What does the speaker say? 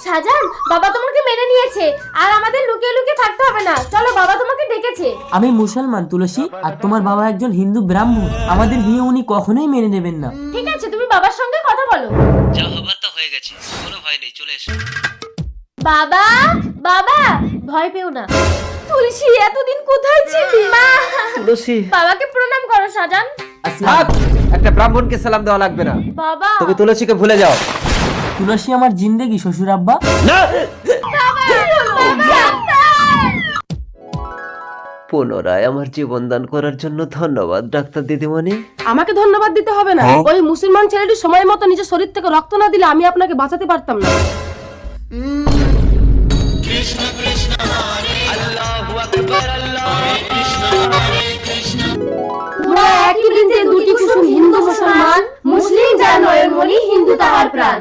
শাহজাহান, বাবা তোমাকে মেনে নিয়েছে আর আমাদের লুকিয়ে লুকিয়ে থাকতে হবে না। চলো, বাবা তোমাকে ডেকেছে। আমি মুসলমান তুলসী, আর তোমার বাবা একজন হিন্দু ব্রাহ্মণ। আমাদের বিয়ে উনি কখনোই মেনে নেবেন না। ঠিক আছে, তুমি বাবার সঙ্গে কথা বলো। যা হবার তা হয়ে গেছে, কোনো ভয় নেই, চলে এসো। বাবা, বাবা, ভয় পেও না। তুলসী, এতদিন কোথায় ছিলি? মা, তুলসী, বাবাকে প্রণাম করো শাহজাহান। থাক, একটা ব্রাহ্মণকে সালাম দেওয়া লাগবে না। বাবা, তুমি তুলসীকে ভুলে যাও। তুলসী আমার জিন্দেগি শ্বশুর আব্বা। না, বাবা, পুনরায় আমার জীবন দান করার জন্য ধন্যবাদ ডাক্তার দিদিমণি। আমাকে ধন্যবাদ দিতে হবে না। ওই মুসলমান ছেলেটি সময় মতো নিজের শরীর থেকে রক্ত না দিলে আমি আপনাকে বাঁচাতে পারতাম না। পুরা একই বৃন্তে দুটি কুসুম, হিন্দু মুসলমান, মুসলিম যার নয়ন মনি, হিন্দু তাহার প্রাণ।